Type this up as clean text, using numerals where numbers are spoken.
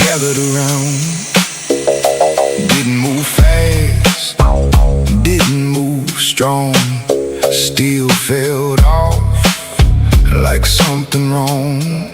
gathered around. Didn't move fast, didn't move strong. Still felt off, like something wrong.